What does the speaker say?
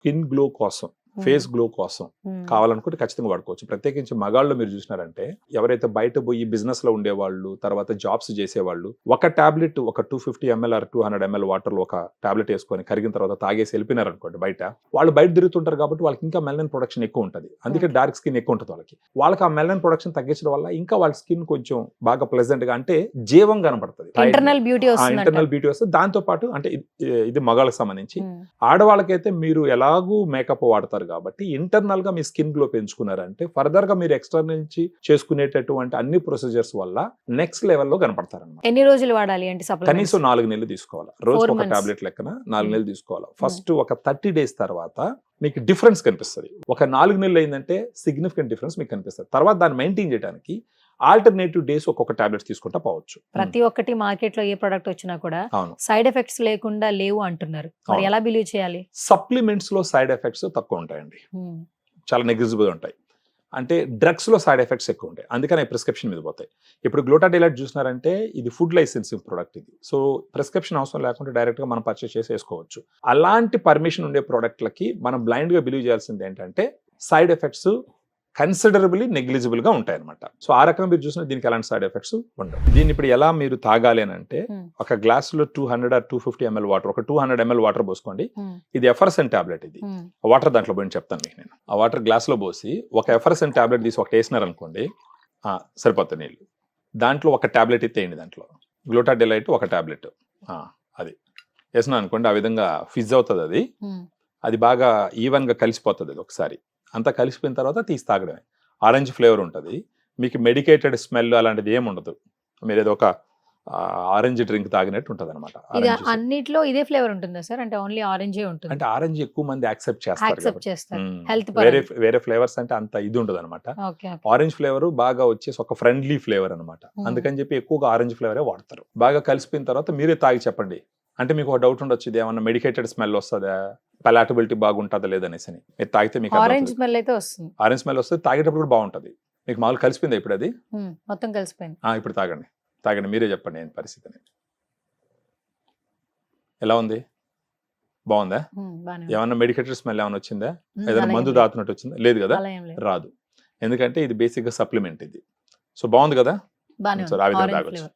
Skin glow కోసం, face glow కోసం కావాలనుకుంటే ఖచ్చితంగా వాడుకోవచ్చు. ప్రత్యేకించి మగాళ్ళు మీరు చూసినారంటే ఎవరైతే బయట పోయి బిజినెస్ లో ఉండేవాళ్ళు, తర్వాత జాబ్స్ చేసేవాళ్ళు ఒక టాబ్లెట్, ఒక 250 ml ఆర్ 200 ml వాటర్ లో ఒక టాబ్లెట్ వేసుకొని కరిగిన తర్వాత తాగేసి వెళ్ళిపోయినారు అనుకోండి బయట, వాళ్ళు బయట తిరుగుతుంటారు కాబట్టి వాళ్ళకి ఇంకా మెలనిన్ ప్రొడక్షన్ ఎక్కువ ఉంటుంది. అందుకే డార్క్ స్కిన్ ఎక్కువ ఉంటుంది వాళ్ళకి ఆ మెలనిన్ ప్రొడక్షన్ తగ్గించడం వల్ల ఇంకా వాళ్ళ స్కిన్ కొంచెం బాగా ప్లెజెంట్ గా, అంటే జీవం కనబడుతుంది, ఇంటర్నల్ బ్యూటీ ఇంటర్నల్ బ్యూటీ వస్తుంది. దాంతో పాటు అంటే ఇది మగాళ్ళకి సంబంధించి, ఆడవాళ్ళకైతే మీరు ఎలాగూ మేకప్ వాడతారు కాబట్టి ఇంటర్నల్ గా మీ స్కిన్ గ్లో పెంచుకున్నారంటే ఫర్దర్ గా మీరు ఎక్స్టర్నల్ నుంచి చేసుకునేటటువంటి అన్ని ప్రొసీజర్స్ వల్ల నెక్స్ట్ లెవెల్లో కనపడతారు అన్నమాట. ఎన్ని రోజులు వాడాలి అంటే కనీసం 4 నెలలు తీసుకోవాలి. రోజు ఒక టాబ్లెట్ లెక్కన 4 నెలలు తీసుకోవాలి. ఫస్ట్ ఒక 30 days తర్వాత మీకు డిఫరెన్స్ కనిపిస్తుంది. ఒక 4 నెలలు అయిందంటే సిగ్నిఫికెంట్ డిఫరెన్స్ మీకు కనిపిస్తుంది. తర్వాత దాన్ని మెయింటైన్ చేయడానికి ఆల్టర్నేటివ్ డేస్ ఒక్కొక్క టాబ్లెట్స్ తీసుకుంటా పోవచ్చు. ప్రతి ఒక్కటి మార్కెట్ లో ఏ ప్రొడక్ట్ వచ్చినా కూడా సైడ్ ఎఫెక్ట్స్ లేకుండా లేవు అంటున్నారు. మరి ఎలా బిలీవ్ చేయాలి? సప్లిమెంట్స్ లో సైడ్ ఎఫెక్ట్స్ తక్కువ ఉంటాయండి, చాలా నెగ్లిజిబుల్ ఉంటాయి. అంటే డ్రగ్స్ లో సైడ్ ఎఫెక్ట్స్ ఎక్కువ ఉంటాయి, అందుకని ప్రిస్క్రిప్షన్ మీద పోతాయి. ఇప్పుడు గ్లూటాథయోలైట్ చూసినారంటే ఇది ఫుడ్ లైసెన్సింగ్ ప్రొడక్ట్ ఇది. సో ప్రిస్క్రిప్షన్ అవసరం లేకుండా డైరెక్ట్ గా మనం పర్చేస్ చేసి వేసుకోవచ్చు. అలాంటి పర్మిషన్ ఉండే ప్రోడక్ట్లకి మనం బ్లైండ్ గా బిలీవ్ చేయాల్సింది ఏంటంటే సైడ్ ఎఫెక్ట్స్ కన్సిడరబుల్లీ నెగ్లిజిబుల్ గా ఉంటాయి అనమాట. సో ఆ రకంగా మీరు చూసిన దీనికి ఎలాంటి సైడ్ ఎఫెక్ట్స్ ఉండవు. దీన్ని ఇప్పుడు ఎలా మీరు తాగాలి అని అంటే, ఒక గ్లాస్ లో 200 or 250 ml వాటర్, ఒక 200 ml వాటర్ పోసుకోండి. ఇది ఎఫర్సెన్ టాబ్లెట్, ఇది వాటర్ దాంట్లో పోయి చెప్తాను మీకు నేను. ఆ వాటర్ గ్లాస్ లో పోసి ఒక ఎఫర్సెన్ టాబ్లెట్ తీసి ఒకటి వేసినారు అనుకోండి, సరిపోతుంది నీళ్ళు. దాంట్లో ఒక టాబ్లెట్ ఇచ్చేయండి, దాంట్లో గ్లూటాథయోలైట్ ఒక టాబ్లెట్ అది వేసినా అనుకోండి, ఆ విధంగా ఫిజ్ అవుతుంది. అది బాగా ఈవెన్ గా కలిసిపోతుంది. అది ఒకసారి అంతా కలిసిపోయిన తర్వాత తీసి తాగడమే. ఆరెంజ్ ఫ్లేవర్ ఉంటుంది, మీకు మెడికేటెడ్ స్మెల్ అలాంటిది ఏమి ఉండదు. మీరు ఏదో ఒక ఆరెంజ్ డ్రింక్ తాగినట్టు ఉంటుంది అనమాట. అన్నిట్లో ఇదే ఫ్లేవర్ ఉంటుందా సార్? అంటే ఓన్లీ ఆరెంజే ఉంటుంది? అంటే ఆరెంజ్ ఎక్కువ మంది యాక్సెప్ట్ చేస్తారు. వేరే ఫ్లేవర్స్ అంటే అంత ఇది ఉండదు అనమాట. ఆరెంజ్ ఫ్లేవర్ బాగా వచ్చేసి ఒక ఫ్రెండ్లీ ఫ్లేవర్ అనమాట. అందుకని చెప్పి ఎక్కువగా ఆరెంజ్ ఫ్లేవరే వాడతారు. బాగా కలిసిపోయిన తర్వాత మీరే తాగి చెప్పండి. అంటే మీకు ఒక డౌట్ ఉండొచ్చు, ఇది ఏమన్నా మెడికేటెడ్ స్మెల్ వస్తుందా, పలాటబిలిటీ బాగుంటుందా లేదనేసి. మీరు తాగితే మీకు ఆరెంజ్ స్మెల్ అయితే వస్తుంది. ఆరెంజ్ స్మెల్ వస్తుంది, తాగేటప్పుడు కూడా బాగుంటుంది. మీకు మామూలు కలిసిపోయింది ఇప్పుడు అది మొత్తం కలిసిపోయింది. ఇప్పుడు తాగండి మీరే చెప్పండి ఏంటి పరిస్థితి అనేది. ఎలా ఉంది? బాగుందా? ఏమన్నా మెడికేటెడ్ స్మెల్ ఏమైనా వచ్చిందా? ఏదైనా మందు దాతున్నట్టు వచ్చిందా? లేదు కదా, రాదు. ఎందుకంటే ఇది బేసిక్ గా సప్లిమెంట్ ఇది. సో బాగుంది కదా, ఆ విధంగా తాగొచ్చు.